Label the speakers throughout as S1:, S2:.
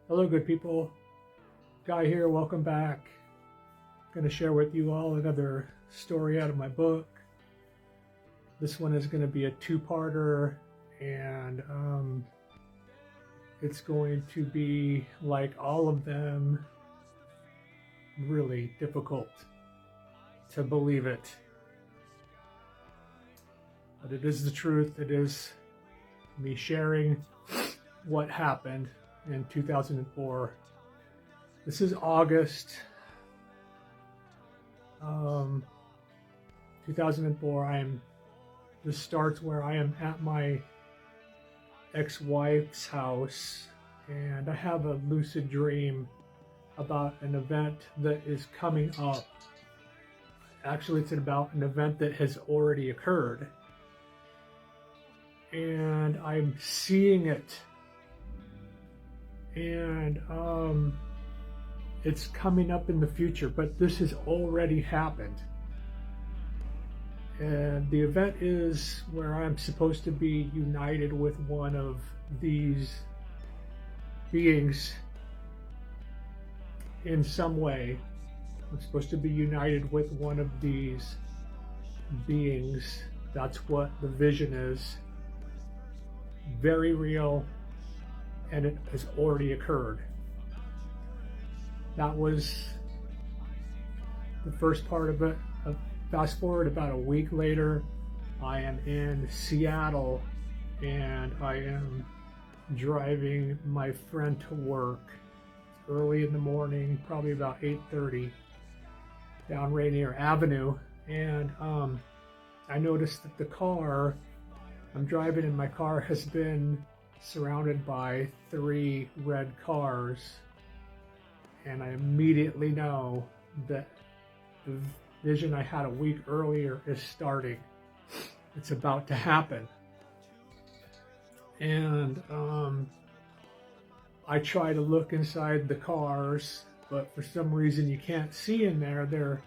S1: Hello, good people. Guy here, welcome back. Going to share with you all another story out of my book. This one is going to be a two-parter, and it's going to be, like all of them, really difficult to believe it. But it is the truth. It is me sharing what happened in 2004. This is August 2004. This starts where I am at my ex-wife's house, and I have a lucid dream about an event that is coming up. Actually, it's about an event that has already occurred, and I'm seeing it, and it's coming up in the future, but this has already happened. And the event is where I'm supposed to be united with one of these beings in some way. I'm supposed to be united with one of these beings. That's what the vision is. Very real, and it has already occurred. That was the first part of it. Fast forward about a week later, I am in Seattle, and I am driving my friend to work. It's early in the morning, probably about 8:30, down Rainier Avenue, and I noticed that the car I'm driving in my car has been surrounded by 3 red cars, and I immediately know that the vision I had a week earlier is starting. It's about to happen. And I try to look inside the cars, but for some reason you can't see in there. They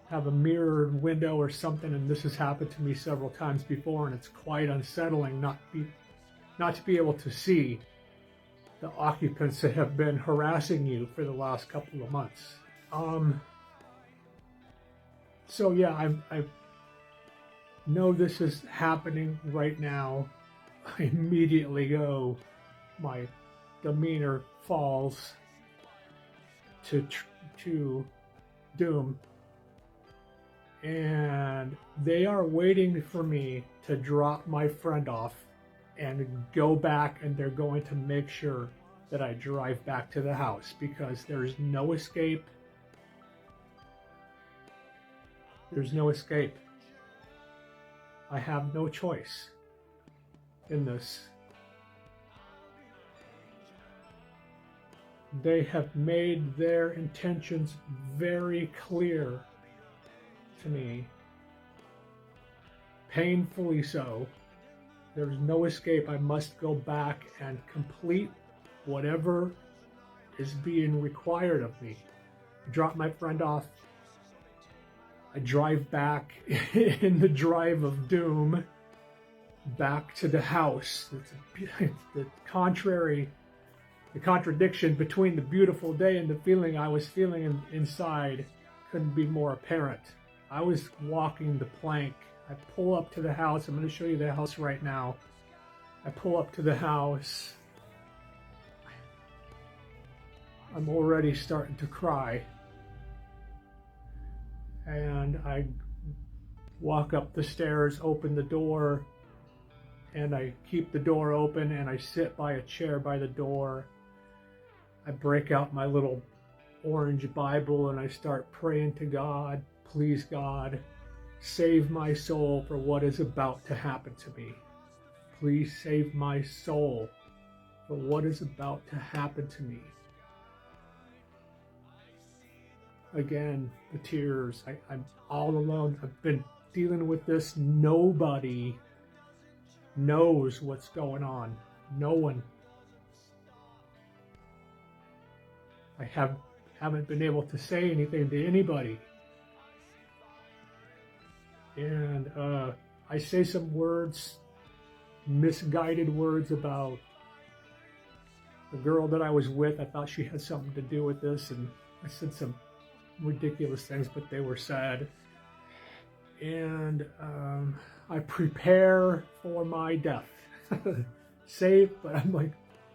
S1: have a mirrored window or something, and this has happened to me several times before, and it's quite unsettling not to be able to see the occupants that have been harassing you for the last couple of months. So yeah, I know this is happening right now. I immediately go, my demeanor falls to doom. And they are waiting for me to drop my friend off and go back, and they're going to make sure that I drive back to the house, because there's no escape. There's no escape. I have no choice in this. They have made their intentions very clear to me, painfully so. There's no escape. I must go back and complete whatever is being required of me. I drop my friend off. I drive back in the drive of doom back to the house. It's the contradiction between the beautiful day and the feeling I was feeling inside couldn't be more apparent. I was walking the plank. I pull up to the house. I'm going to show you the house right now. I pull up to the house. I'm already starting to cry. And I walk up the stairs, open the door, and I keep the door open, and I sit by a chair by the door. I break out my little orange Bible, and I start praying to God. Please, God, save my soul for what is about to happen to me. Please save my soul for what is about to happen to me. Again, the tears. I'm all alone. I've been dealing with this. Nobody knows what's going on. No one. I haven't been able to say anything to anybody. And I say some words, misguided words about the girl that I was with, I thought she had something to do with this, and I said some ridiculous things, but they were said. And I prepare for my death. Safe, but I'm like,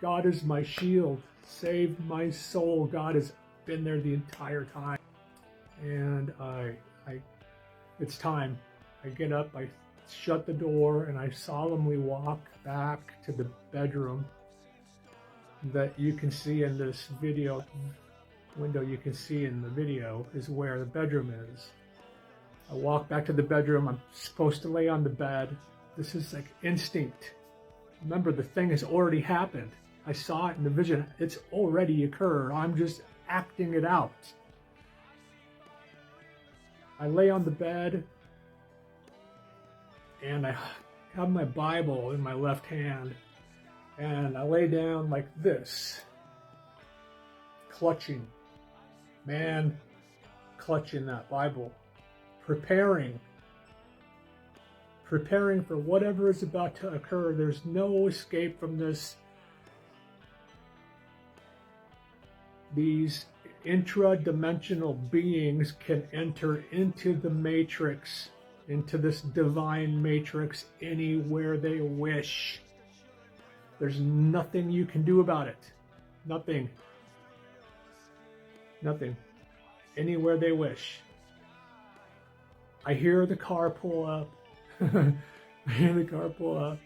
S1: God is my shield. Save my soul. God has been there the entire time. And it's time. I get up, I shut the door, and I solemnly walk back to the bedroom that you can see in this video. Window you can see in the video is where the bedroom is. I walk back to the bedroom. I'm supposed to lay on the bed. This is like instinct. Remember, the thing has already happened. I saw it in the vision. It's already occurred. I'm just acting it out. I lay on the bed and I have my Bible in my left hand, and I lay down like this, clutching that Bible, preparing for whatever is about to occur. There's no escape from this. These intra-dimensional beings can enter into the matrix, into this divine matrix, anywhere they wish. There's nothing you can do about it. Nothing. Nothing. Anywhere they wish. I hear the car pull up. I hear the car pull up.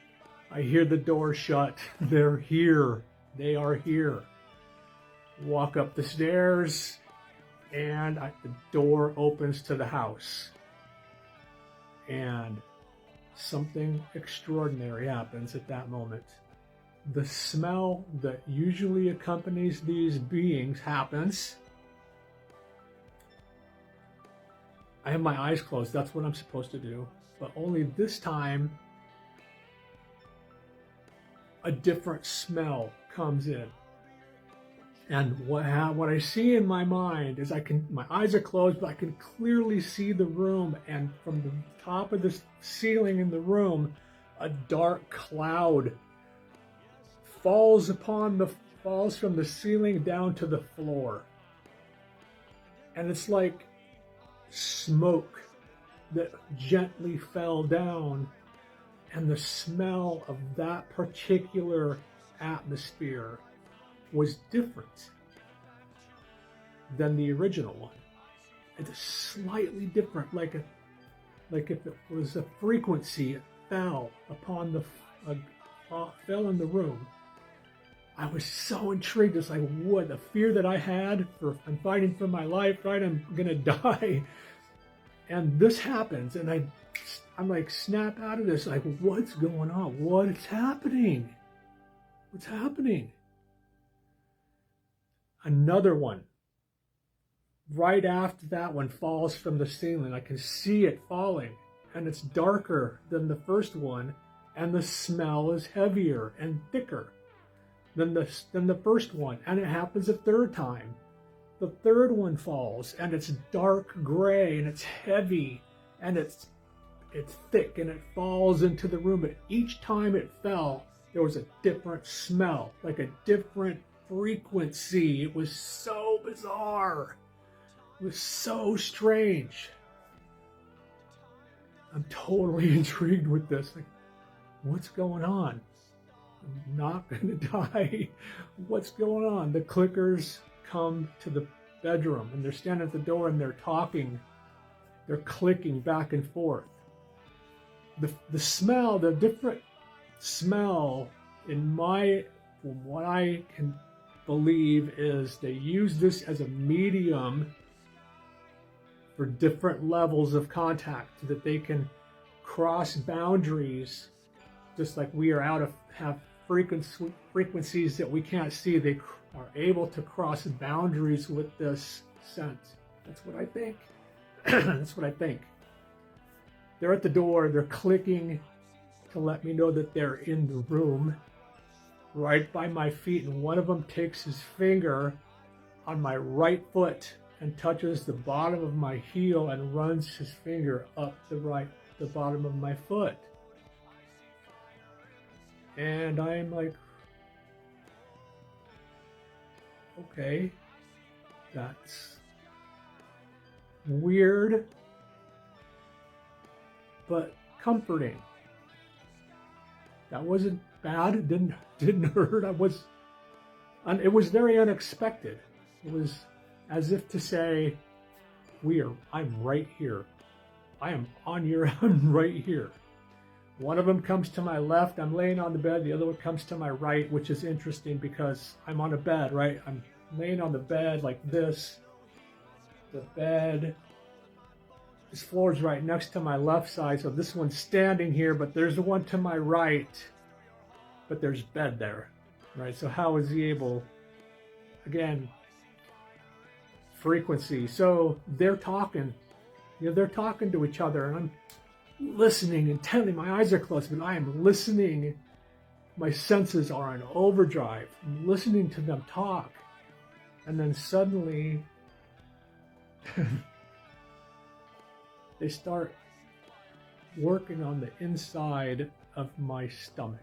S1: I hear the door shut. They're here. They are here. Walk up the stairs, and the door opens to the house. And something extraordinary happens at that moment. The smell that usually accompanies these beings happens. I have my eyes closed. That's what I'm supposed to do. But only this time, a different smell comes in. And what I see in my mind is my eyes are closed, but I can clearly see the room. And from the top of the ceiling in the room, a dark cloud falls from the ceiling down to the floor. And it's like smoke that gently fell down, and the smell of that particular atmosphere was different than the original one. It's slightly different, like if it was a frequency, it fell upon fell in the room. I was so intrigued. It's like, what, the fear that I had I'm fighting for my life, right? I'm gonna die. And this happens, and I'm like, snap out of this, like, what's going on? What is happening? What's happening? Another one, right after that one, falls from the ceiling. I can see it falling, and it's darker than the first one, and the smell is heavier and thicker than the first one. And it happens a third time. The third one falls, and it's dark gray, and it's heavy, and it's thick, and it falls into the room. But each time it fell, there was a different smell, like a different frequency. It was so bizarre. It was so strange. I'm totally intrigued with this. Like, what's going on? I'm not going to die. What's going on? The clickers come to the bedroom, and they're standing at the door, and they're talking. They're clicking back and forth. The smell, the different smell from what I can believe is they use this as a medium for different levels of contact, so that they can cross boundaries, just like we have frequencies that we can't see. They are able to cross boundaries with this scent. That's what I think. That's what I think. They're at the door. They're clicking to let me know that they're in the room, right by my feet. And one of them takes his finger on my right foot and touches the bottom of my heel and runs his finger up the bottom of my foot. And I'm like, okay, that's weird, but comforting. That wasn't bad. It didn't hurt. It was very unexpected. It was as if to say, I'm right here. I'm right here. One of them comes to my left. I'm laying on the bed. The other one comes to my right, which is interesting because I'm on a bed, right? I'm laying on the bed like this. The bed, this floor is right next to my left side. So this one's standing here, but there's the one to my right, but there's bed there, right? So how is he able, again, frequency. So they're talking, they're talking to each other, and I'm listening intently. My eyes are closed, but I am listening. My senses are on overdrive. I'm listening to them talk. And then suddenly, they start working on the inside of my stomach.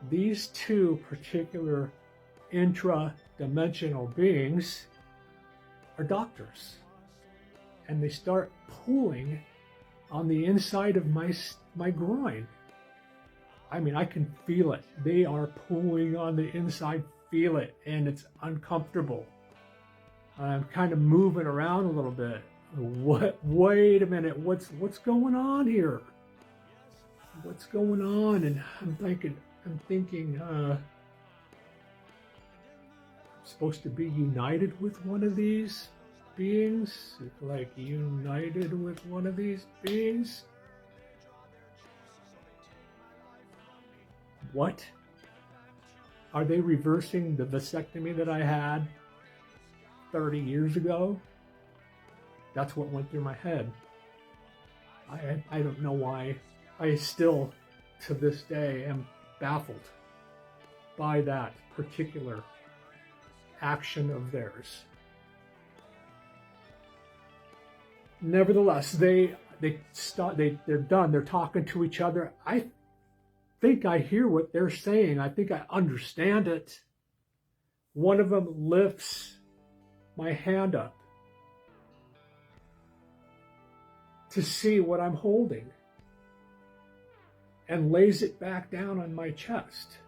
S1: These two particular intra-dimensional beings are doctors. And they start pulling on the inside of my groin. I mean, I can feel it. They are pulling on the inside, feel it, and it's uncomfortable. I'm kind of moving around a little bit. Wait a minute, what's going on here? What's going on? And I'm thinking, I'm supposed to be united with one of these beings, like united with one of these beings. What? Are they reversing the vasectomy that I had 30 years ago? That's what went through my head. I don't know why. I still, to this day, am baffled by that particular action of theirs. Nevertheless, they're done. They're talking to each other. I think I hear what they're saying. I think I understand it. One of them lifts my hand up to see what I'm holding and lays it back down on my chest.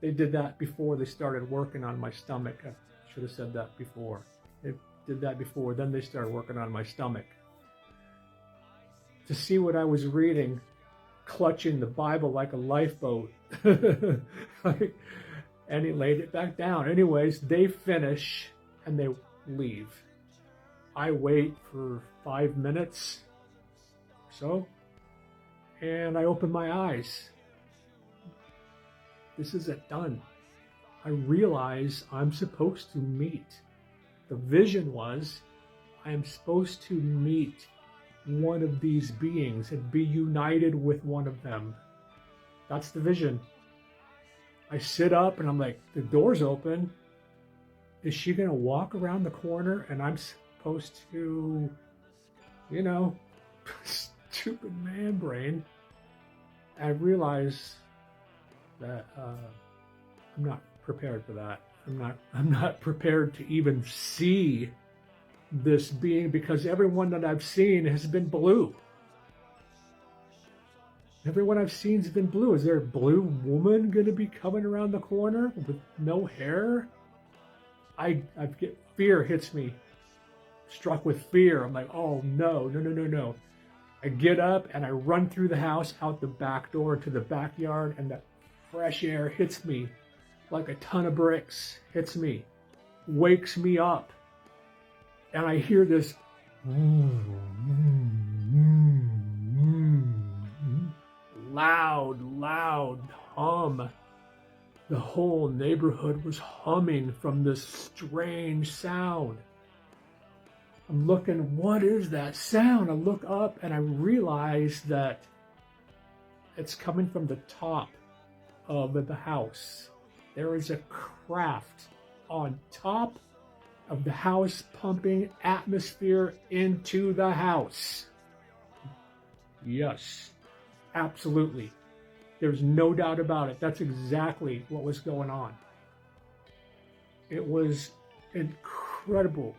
S1: They did that before they started working on my stomach. I should have said that before. They did that before, then they started working on my stomach. To see what I was reading, clutching the Bible like a lifeboat. And he laid it back down. Anyways, they finish and they leave. I wait for 5 minutes or so, and I open my eyes. This isn't done. I realize I'm supposed to meet. The vision was, I am supposed to meet one of these beings and be united with one of them. That's the vision. I sit up and I'm like, the door's open. Is she going to walk around the corner and I'm supposed to, stupid man brain. I realize that I'm not prepared for that. I'm not prepared to even see this being, because everyone that I've seen has been blue. Everyone I've seen has been blue. Is there a blue woman going to be coming around the corner with no hair? I get fear hits me. Struck with fear. I'm like, oh no. I get up and I run through the house, out the back door to the backyard, and the fresh air hits me like a ton of bricks. Hits me, wakes me up, and I hear this loud hum. The whole neighborhood was humming from this strange sound. I'm looking, what is that sound? I look up and I realize that it's coming from the top of the house. There is a craft on top of the house pumping atmosphere into the house. Yes, absolutely. There's no doubt about it. That's exactly what was going on. It was incredible.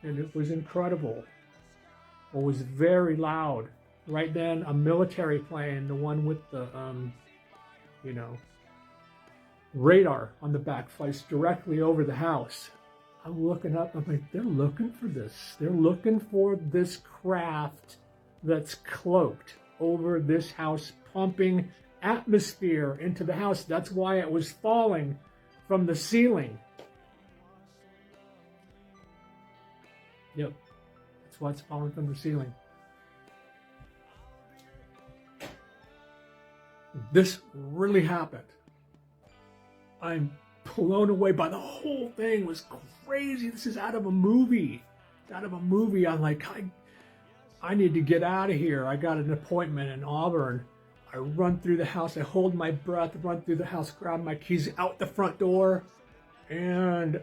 S1: And it was incredible. It was very loud. Right then, a military plane, the one with the, radar on the back, flies directly over the house. I'm looking up, I'm like, they're looking for this. They're looking for this craft that's cloaked over this house, pumping atmosphere into the house. That's why it was falling from the ceiling. Yep, that's why it's falling from the ceiling. This really happened. I'm blown away by the whole thing. It was crazy. This is out of a movie. It's out of a movie. I'm like, I need to get out of here. I got an appointment in Auburn. I run through the house. I hold my breath, run through the house, grab my keys out the front door. And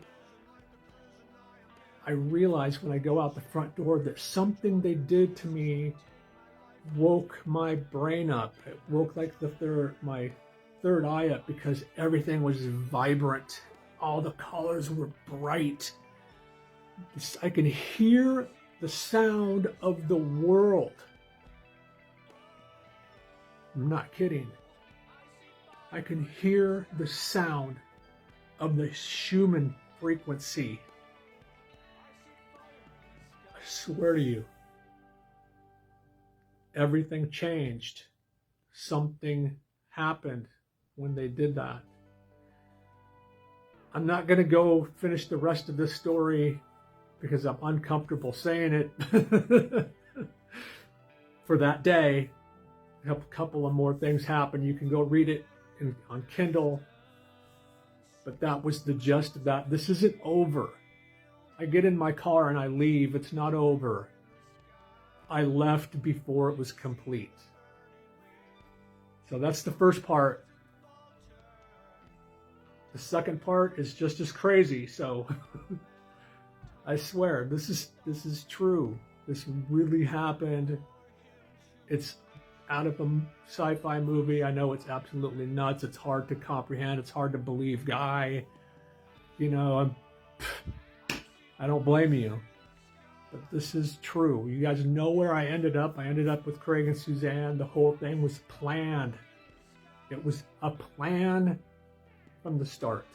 S1: I realize when I go out the front door that something they did to me woke my brain up. It woke like my third eye up, because everything was vibrant. All the colors were bright. I can hear the sound of the world. I'm not kidding. I can hear the sound of the Schumann frequency. I swear to you, everything changed. Something happened when they did that. I'm not going to go finish the rest of this story because I'm uncomfortable saying it. For that day, a couple of more things happened. You can go read it on Kindle. But that was the gist of that. This isn't over. I get in my car and I leave. It's not over. I left before it was complete. So that's the first part. The second part is just as crazy. So I swear, this is true. This really happened. It's out of a sci-fi movie. I know it's absolutely nuts. It's hard to comprehend. It's hard to believe, guy. I don't blame you. But this is true. You guys know where I ended up. I ended up with Craig and Suzanne. The whole thing was planned. It was a plan from the start.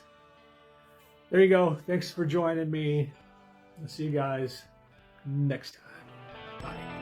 S1: There you go. Thanks for joining me. I'll see you guys next time. Bye.